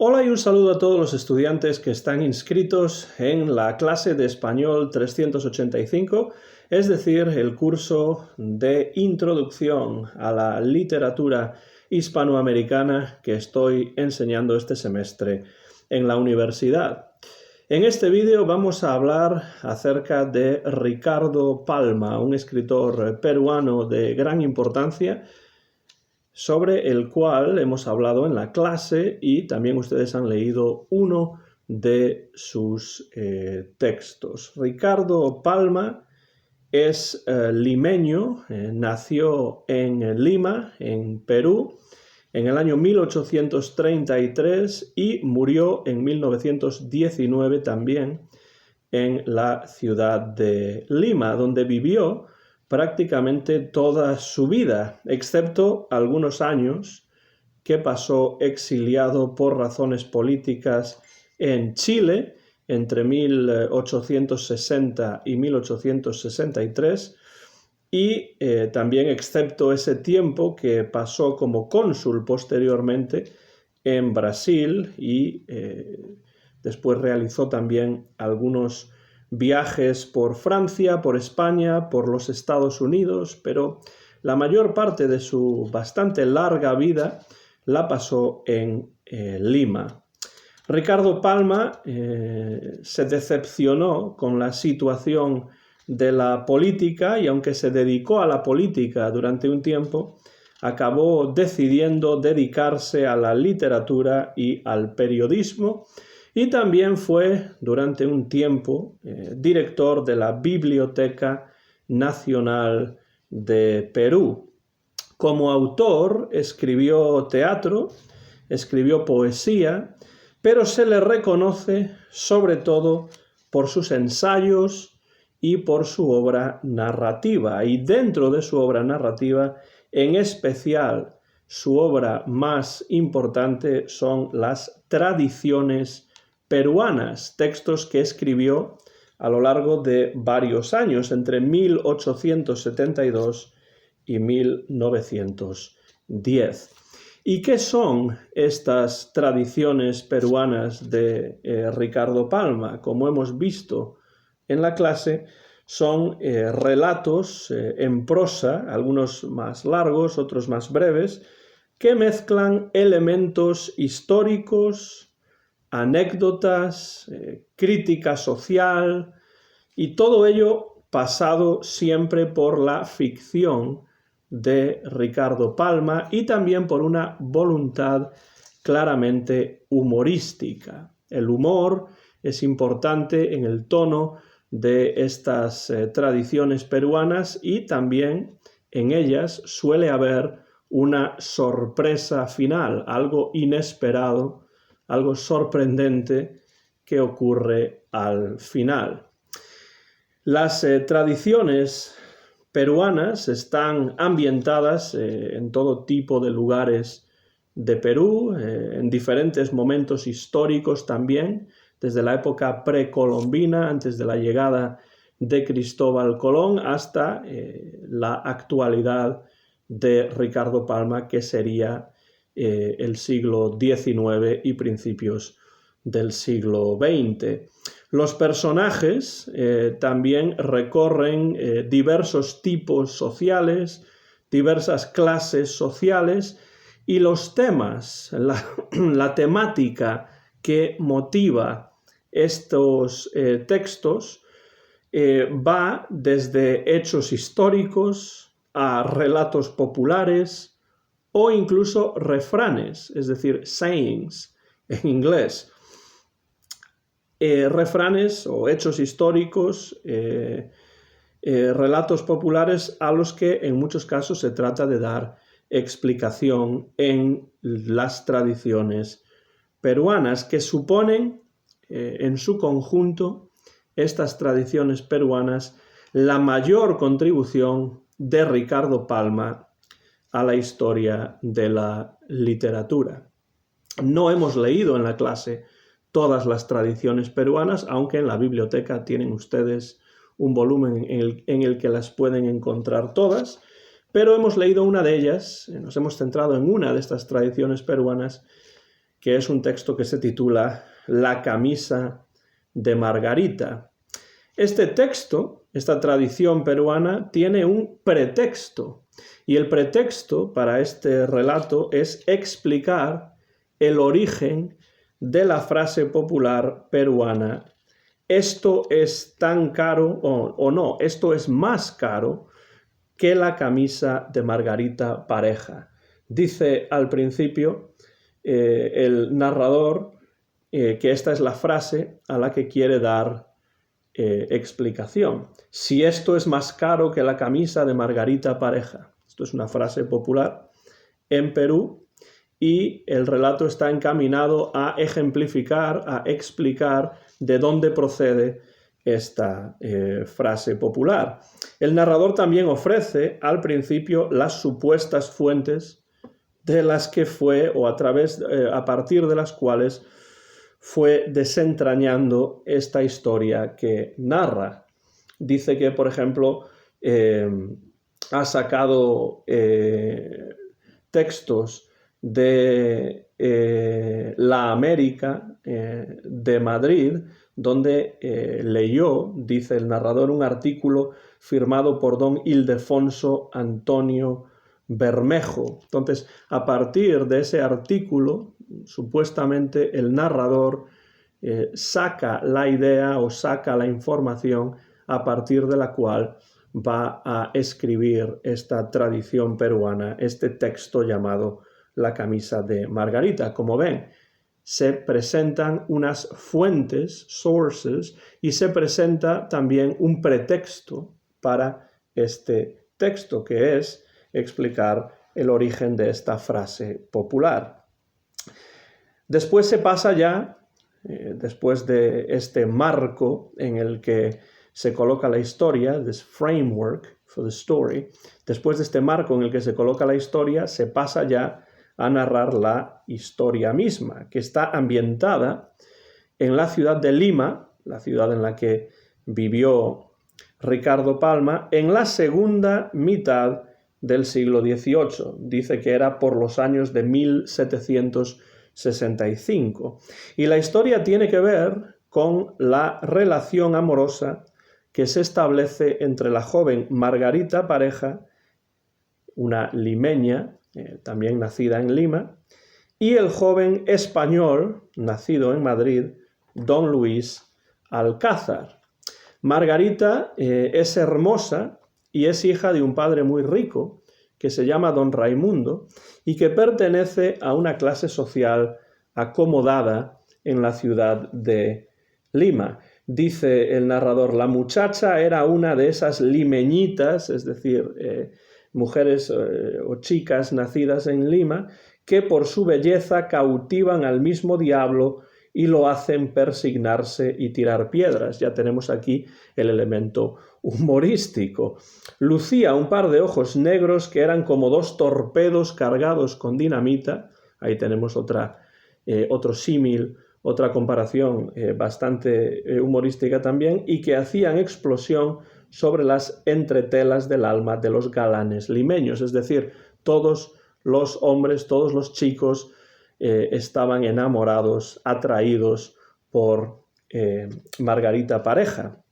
Hola y un saludo a todos los estudiantes que están inscritos en la clase de Español 385, es decir, el curso de Introducción a la Literatura Hispanoamericana que estoy enseñando este semestre en la universidad. En este vídeo vamos a hablar acerca de Ricardo Palma, un escritor peruano de gran importancia, sobre el cual hemos hablado en la clase y también ustedes han leído uno de sus textos. Ricardo Palma es limeño, nació en Lima, en Perú, en el año 1833 y murió en 1919 también en la ciudad de Lima, donde vivió prácticamente toda su vida, excepto algunos años que pasó exiliado por razones políticas en Chile entre 1860 y 1863, y también excepto ese tiempo que pasó como cónsul posteriormente en Brasil y después realizó también algunos viajes por Francia, por España, por los Estados Unidos, pero la mayor parte de su bastante larga vida la pasó en Lima. Ricardo Palma se decepcionó con la situación de la política y aunque se dedicó a la política durante un tiempo, acabó decidiendo dedicarse a la literatura y al periodismo, y también fue durante un tiempo director de la Biblioteca Nacional de Perú. Como autor escribió teatro, escribió poesía, pero se le reconoce sobre todo por sus ensayos y por su obra narrativa. Y dentro de su obra narrativa, en especial, su obra más importante son las tradiciones peruanas, textos que escribió a lo largo de varios años, entre 1872 y 1910. ¿Y qué son estas tradiciones peruanas de Ricardo Palma? Como hemos visto en la clase, son relatos en prosa, algunos más largos, otros más breves, que mezclan elementos históricos, anécdotas, crítica social, y todo ello pasado siempre por la ficción de Ricardo Palma y también por una voluntad claramente humorística. El humor es importante en el tono de estas tradiciones peruanas y también en ellas suele haber una sorpresa final, algo inesperado, algo sorprendente que ocurre al final. Las tradiciones peruanas están ambientadas en todo tipo de lugares de Perú, en diferentes momentos históricos también, desde la época precolombina, antes de la llegada de Cristóbal Colón, hasta la actualidad de Ricardo Palma, que sería el siglo XIX y principios del siglo XX. Los personajes también recorren diversos tipos sociales, diversas clases sociales, y los temas, la temática que motiva estos textos va desde hechos históricos a relatos populares o incluso refranes, es decir, sayings en inglés. Refranes o hechos históricos, relatos populares a los que en muchos casos se trata de dar explicación en las tradiciones peruanas, que suponen en su conjunto estas tradiciones peruanas la mayor contribución de Ricardo Palma a la historia de la literatura. No hemos leído en la clase todas las tradiciones peruanas, aunque en la biblioteca tienen ustedes un volumen en el que las pueden encontrar todas, pero hemos leído una de ellas, nos hemos centrado en una de estas tradiciones peruanas, que es un texto que se titula La camisa de Margarita. Este texto, esta tradición peruana, tiene un pretexto, y el pretexto para este relato es explicar el origen de la frase popular peruana: esto es tan caro, o no, esto es más caro que la camisa de Margarita Pareja. Dice al principio el narrador que esta es la frase a la que quiere dar explicación. Si esto es más caro que la camisa de Margarita Pareja. Esto es una frase popular en Perú y el relato está encaminado a ejemplificar, a explicar de dónde procede esta frase popular. El narrador también ofrece al principio las supuestas fuentes de las que fue, o a partir de las cuales fue desentrañando esta historia que narra. Dice que, por ejemplo, ha sacado textos de La América de Madrid, donde leyó, dice el narrador, un artículo firmado por don Ildefonso Antonio Bermejo. Entonces, a partir de ese artículo, supuestamente el narrador saca la idea o saca la información a partir de la cual va a escribir esta tradición peruana, este texto llamado La camisa de Margarita. Como ven, se presentan unas fuentes, sources, y se presenta también un pretexto para este texto, que es explicar el origen de esta frase popular. Después se pasa ya, después de este marco en el que se coloca la historia, this framework for the story, después de este marco en el que se coloca la historia, se pasa ya a narrar la historia misma, que está ambientada en la ciudad de Lima, la ciudad en la que vivió Ricardo Palma, en la segunda mitad del siglo XVIII. Dice que era por los años de 1765. Y la historia tiene que ver con la relación amorosa que se establece entre la joven Margarita Pareja, una limeña, también nacida en Lima, y el joven español, nacido en Madrid, don Luis Alcázar. Margarita es hermosa y es hija de un padre muy rico que se llama don Raimundo y que pertenece a una clase social acomodada en la ciudad de Lima. Dice el narrador, la muchacha era una de esas limeñitas, es decir, mujeres o chicas nacidas en Lima, que por su belleza cautivan al mismo diablo y lo hacen persignarse y tirar piedras. Ya tenemos aquí el elemento humorístico. Lucía un par de ojos negros que eran como dos torpedos cargados con dinamita. Ahí tenemos otro símil, otra comparación bastante humorística también, y que hacían explosión sobre las entretelas del alma de los galanes limeños. Es decir, todos los hombres, todos los chicos estaban enamorados, atraídos por Margarita Pareja.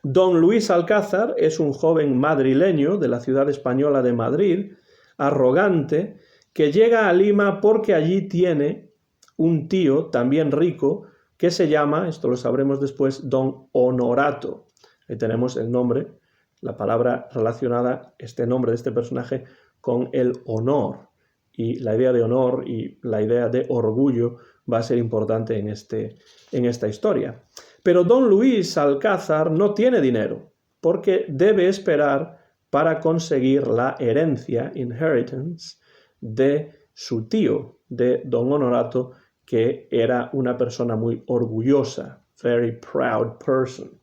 Don Luis Alcázar es un joven madrileño de la ciudad española de Madrid, arrogante, que llega a Lima porque allí tiene un tío también rico que se llama, esto lo sabremos después, don Honorato. Ahí tenemos el nombre, la palabra relacionada, este nombre de este personaje, con el honor. Y la idea de honor y la idea de orgullo va a ser importante en esta historia. Pero don Luis Alcázar no tiene dinero, porque debe esperar para conseguir la herencia, inheritance, de su tío, de don Honorato, que era una persona muy orgullosa, very proud person.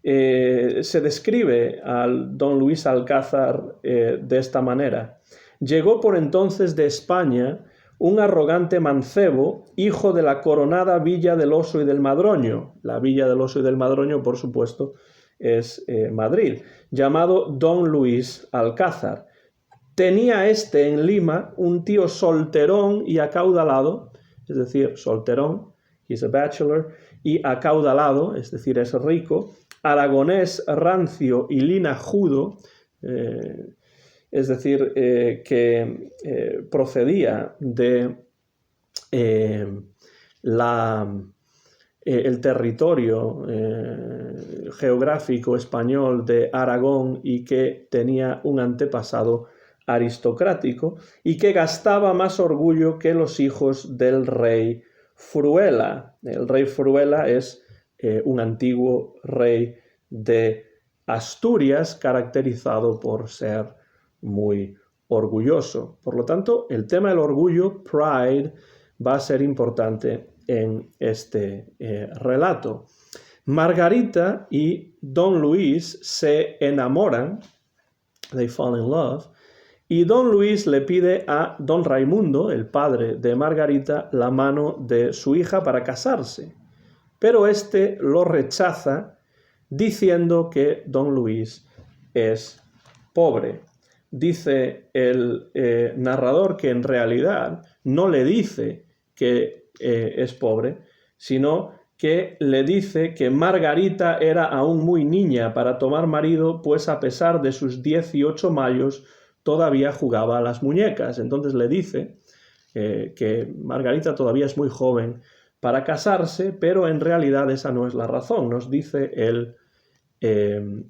Se describe al don Luis Alcázar de esta manera. Llegó por entonces de España un arrogante mancebo, hijo de la coronada Villa del Oso y del Madroño. La Villa del Oso y del Madroño, por supuesto, es Madrid, llamado don Luis Alcázar. Tenía en Lima un tío solterón y acaudalado es decir, solterón, he's a bachelor, y acaudalado, es decir, es rico, aragonés, rancio y linajudo, es decir, que procedía de el territorio geográfico español de Aragón y que tenía un antepasado aristocrático y que gastaba más orgullo que los hijos del rey Fruela. El rey Fruela es un antiguo rey de Asturias caracterizado por ser muy orgulloso. Por lo tanto, el tema del orgullo, pride, va a ser importante en este relato. Margarita y Don Luis se enamoran, they fall in love, y Don Luis le pide a Don Raimundo, el padre de Margarita, la mano de su hija para casarse, pero este lo rechaza diciendo que Don Luis es pobre. Dice el narrador que en realidad no le dice que es pobre, sino que le dice que Margarita era aún muy niña para tomar marido, pues a pesar de sus 18 mayos todavía jugaba a las muñecas. Entonces le dice que Margarita todavía es muy joven para casarse, pero en realidad esa no es la razón, nos dice el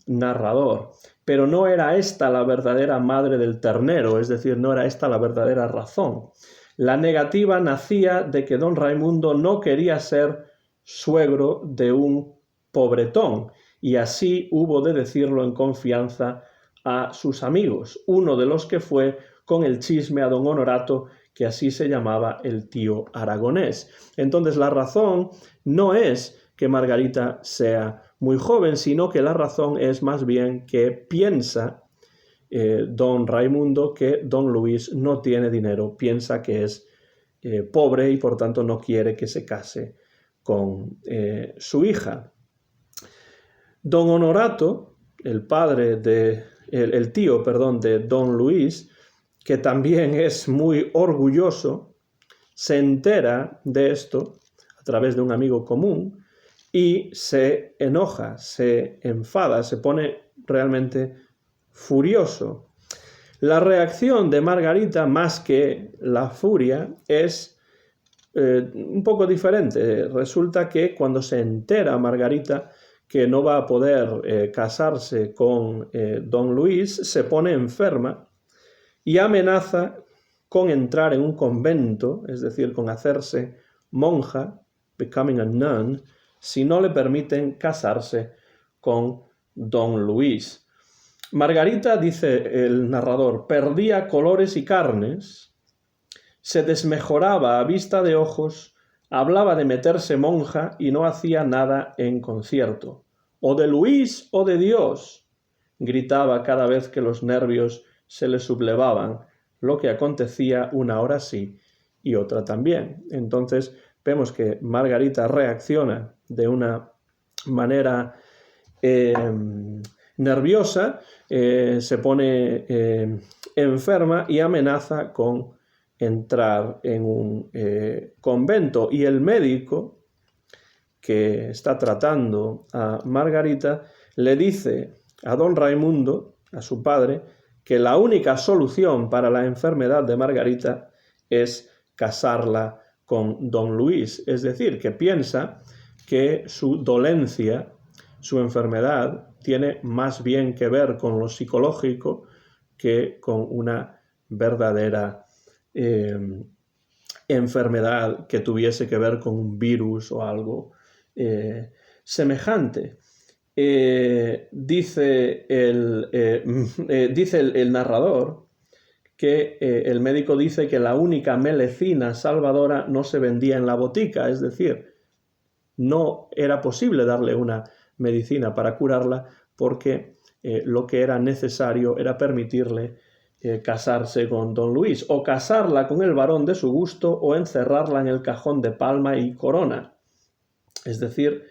narrador. Pero no era esta la verdadera madre del ternero, es decir, no era esta la verdadera razón. La negativa nacía de que Don Raimundo no quería ser suegro de un pobretón, y así hubo de decirlo en confianza a sus amigos, uno de los que fue con el chisme a Don Honorato, que así se llamaba el tío aragonés. Entonces la razón no es que Margarita sea muy joven, sino que la razón es más bien que piensa Don Raimundo que Don Luis no tiene dinero, piensa que es pobre y por tanto no quiere que se case con su hija. Don Honorato, el tío de Don Luis, que también es muy orgulloso, se entera de esto a través de un amigo común y se enoja, se enfada, se pone realmente furioso. La reacción de Margarita, más que la furia, es un poco diferente. Resulta que cuando se entera Margarita que no va a poder casarse con Don Luis, se pone enferma y amenaza con entrar en un convento, es decir, con hacerse monja, becoming a nun, si no le permiten casarse con Don Luis. Margarita, dice el narrador, perdía colores y carnes, se desmejoraba a vista de ojos, hablaba de meterse monja y no hacía nada en concierto. «O de Luis o de Dios», gritaba cada vez que los nervios se le sublevaban, lo que acontecía una hora sí y otra también. Entonces vemos que Margarita reacciona de una manera nerviosa, se pone enferma y amenaza con entrar en un convento. Y el médico que está tratando a Margarita le dice a Don Raimundo, a su padre, que la única solución para la enfermedad de Margarita es casarla con Don Luis. Es decir, que piensa que su dolencia, su enfermedad, tiene más bien que ver con lo psicológico que con una verdadera enfermedad que tuviese que ver con un virus o algo semejante. Dice el narrador que el médico dice que la única melecina salvadora no se vendía en la botica, es decir, no era posible darle una medicina para curarla porque lo que era necesario era permitirle casarse con Don Luis, o casarla con el varón de su gusto, o encerrarla en el cajón de palma y corona, es decir,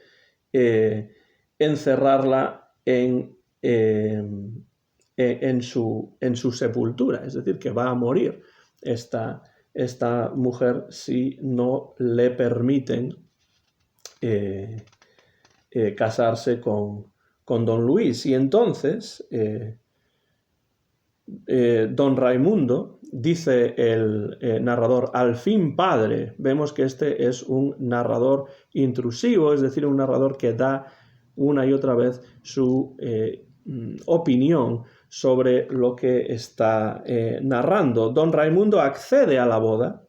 encerrarla en su sepultura, es decir, que va a morir esta esta mujer si no le permiten casarse con don Luis. Y entonces don Raimundo, dice el narrador, al fin padre. Vemos que este es un narrador intrusivo, es decir, un narrador que da una y otra vez su opinión sobre lo que está narrando. Don Raimundo accede a la boda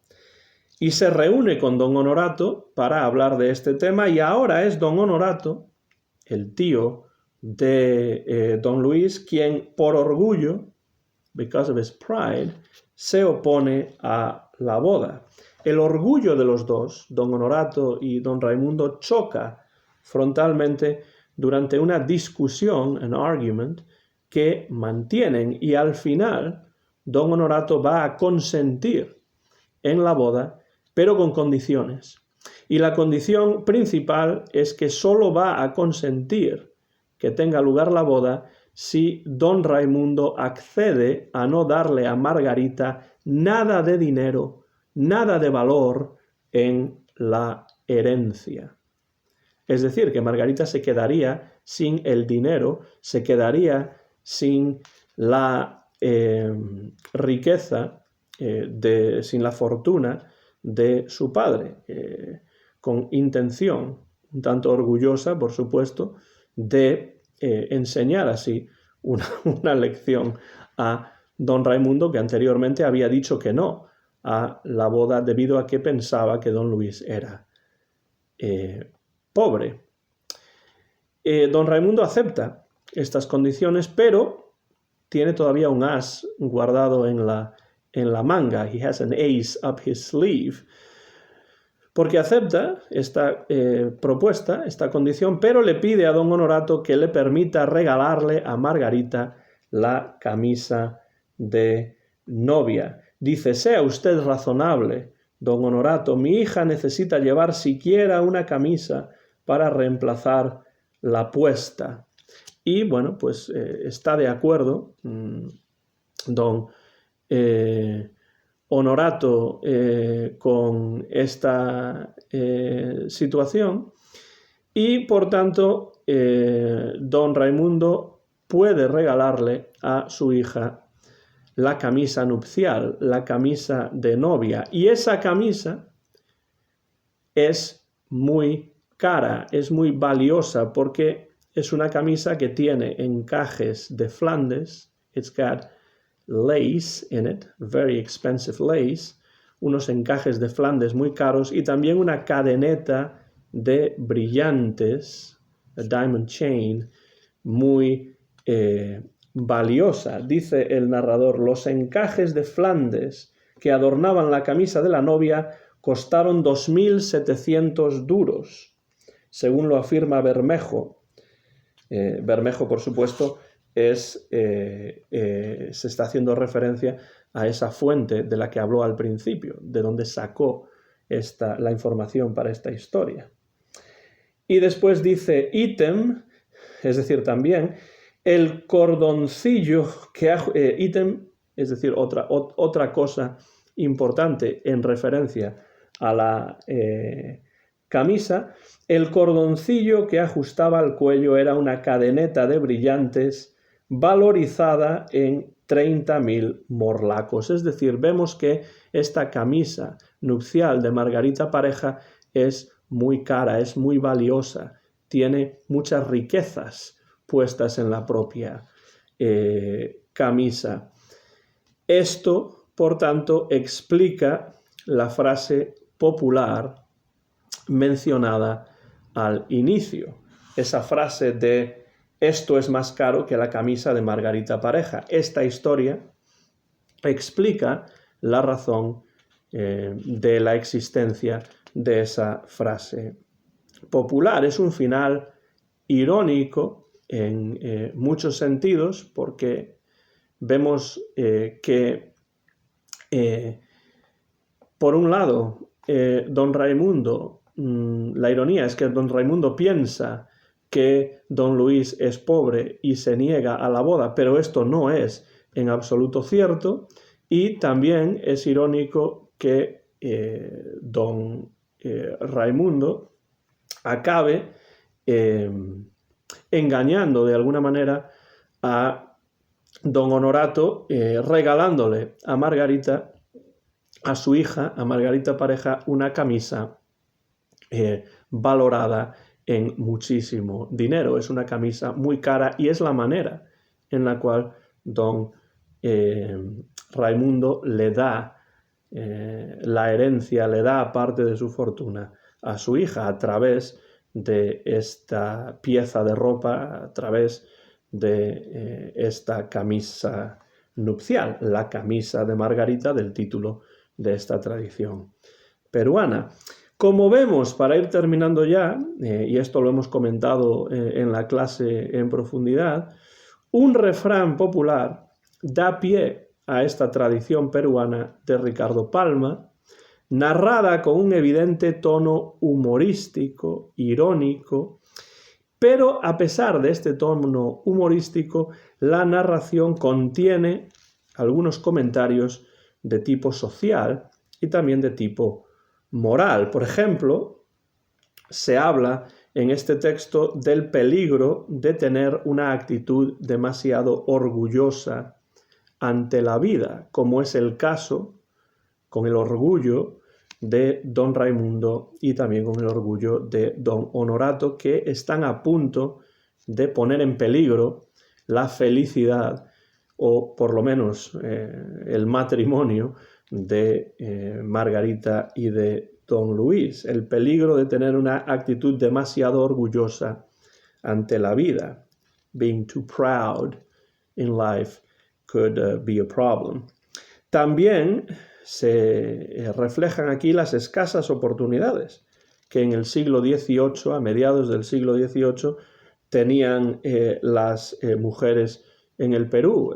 y se reúne con don Honorato para hablar de este tema, y ahora es don Honorato, el tío de don Luis, quien por orgullo, because of his pride, se opone a la boda. El orgullo de los dos, don Honorato y don Raimundo, choca frontalmente durante una discusión, an argument, que mantienen, y al final don Honorato va a consentir en la boda, pero con condiciones. Y la condición principal es que solo va a consentir que tenga lugar la boda si don Raimundo accede a no darle a Margarita nada de dinero, nada de valor en la herencia. Es decir, que Margarita se quedaría sin el dinero, se quedaría sin la riqueza, sin la fortuna de su padre, con intención, un tanto orgullosa, por supuesto, de enseñar así una lección a don Raimundo, que anteriormente había dicho que no a la boda debido a que pensaba que don Luis era pobre. Don Raimundo acepta estas condiciones, pero tiene todavía un as guardado en la manga. He has an ace up his sleeve. Porque acepta esta propuesta, esta condición, pero le pide a don Honorato que le permita regalarle a Margarita la camisa de novia. Dice, sea usted razonable, don Honorato, mi hija necesita llevar siquiera una camisa para reemplazar la puesta. Y bueno, pues está de acuerdo don Honorato con esta situación, y por tanto don Raimundo puede regalarle a su hija la camisa nupcial, la camisa de novia, y esa camisa es muy cara, es muy valiosa, porque es una camisa que tiene encajes de Flandes. It's got lace in it, very expensive lace, unos encajes de Flandes muy caros, y también una cadeneta de brillantes, a diamond chain, muy valiosa. Dice el narrador, los encajes de Flandes que adornaban la camisa de la novia costaron 2.700 duros, según lo afirma Bermejo. Bermejo, por supuesto, se está haciendo referencia a esa fuente de la que habló al principio, de donde sacó la información para esta historia. Y después dice ítem, es decir, también el cordoncillo que ítem, es decir, otra cosa importante en referencia a la camisa. El cordoncillo que ajustaba al cuello era una cadeneta de brillantes valorizada en 30.000 morlacos. Es decir, vemos que esta camisa nupcial de Margarita Pareja es muy cara, es muy valiosa, tiene muchas riquezas puestas en la propia camisa. Esto, por tanto, explica la frase popular mencionada al inicio, esa frase de esto es más caro que la camisa de Margarita Pareja. Esta historia explica la razón de la existencia de esa frase popular. Es un final irónico en muchos sentidos, porque vemos que por un lado don Raimundo, la ironía es que don Raimundo piensa que don Luis es pobre y se niega a la boda, pero esto no es en absoluto cierto. Y también es irónico que don Raimundo acabe engañando de alguna manera a don Honorato, regalándole a Margarita, a su hija, a Margarita Pareja, una camisa valorada en muchísimo dinero. Es una camisa muy cara y es la manera en la cual don Raimundo le da la herencia, le da parte de su fortuna a su hija a través de esta pieza de ropa, a través de esta camisa nupcial, la camisa de Margarita, del título de esta tradición peruana. Como vemos, para ir terminando ya, y esto lo hemos comentado en la clase en profundidad, un refrán popular da pie a esta tradición peruana de Ricardo Palma, narrada con un evidente tono humorístico, irónico, pero a pesar de este tono humorístico, la narración contiene algunos comentarios de tipo social y también de tipo moral. Por ejemplo, se habla en este texto del peligro de tener una actitud demasiado orgullosa ante la vida, como es el caso con el orgullo de don Raimundo y también con el orgullo de don Honorato, que están a punto de poner en peligro la felicidad o por lo menos el matrimonio de Margarita y de don Luis, el peligro de tener una actitud demasiado orgullosa ante la vida. Being too proud in life could be a problem. También se reflejan aquí las escasas oportunidades que en el siglo XVIII, a mediados del siglo XVIII, tenían las mujeres en el Perú,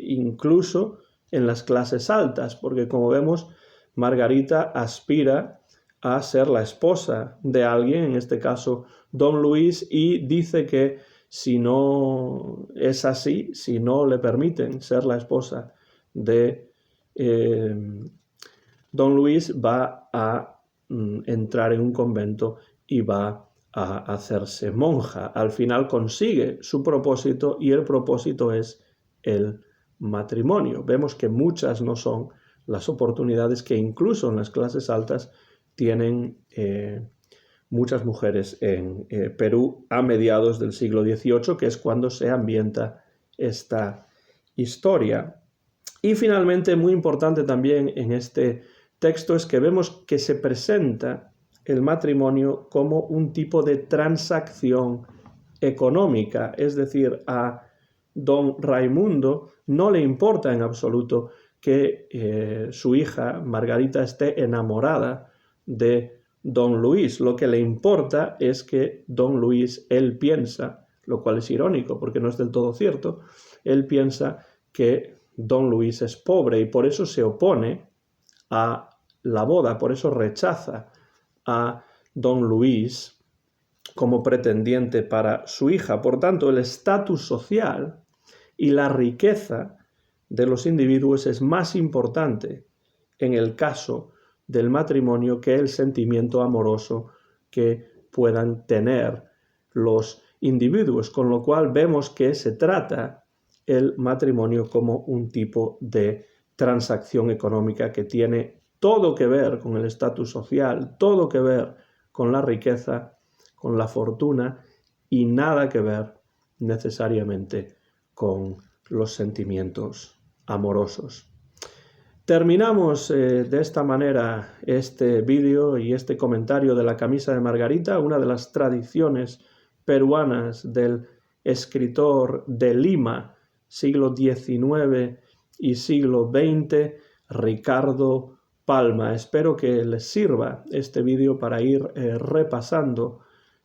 incluso en las clases altas, porque como vemos, Margarita aspira a ser la esposa de alguien, en este caso don Luis, y dice que si no es así, si no le permiten ser la esposa de don Luis, va a entrar en un convento y va a hacerse monja. Al final consigue su propósito y el propósito es el matrimonio. Vemos que muchas no son las oportunidades que incluso en las clases altas tienen muchas mujeres en Perú a mediados del siglo XVIII, que es cuando se ambienta esta historia. Y finalmente, muy importante también en este texto es que vemos que se presenta el matrimonio como un tipo de transacción económica, es decir, a don Raimundo no le importa en absoluto que su hija Margarita esté enamorada de don Luis. Lo que le importa es que don Luis, él piensa, lo cual es irónico porque no es del todo cierto, él piensa que don Luis es pobre y por eso se opone a la boda, por eso rechaza a don Luis como pretendiente para su hija. Por tanto, el estatus social y la riqueza de los individuos es más importante en el caso del matrimonio que el sentimiento amoroso que puedan tener los individuos, con lo cual vemos que se trata el matrimonio como un tipo de transacción económica que tiene todo que ver con el estatus social, todo que ver con la riqueza, con la fortuna y nada que ver necesariamente con los sentimientos amorosos. Terminamos de esta manera este vídeo y este comentario de la camisa de Margarita, una de las tradiciones peruanas del escritor de Lima, siglo XIX y siglo XX, Ricardo Palma. Espero que les sirva este vídeo para ir repasando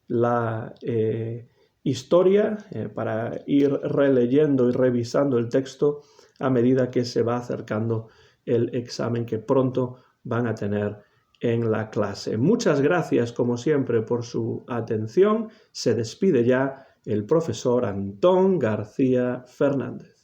la historia, para ir releyendo y revisando el texto a medida que se va acercando el examen que pronto van a tener en la clase. Muchas gracias, como siempre, por su atención. Se despide ya el profesor Antón García Fernández.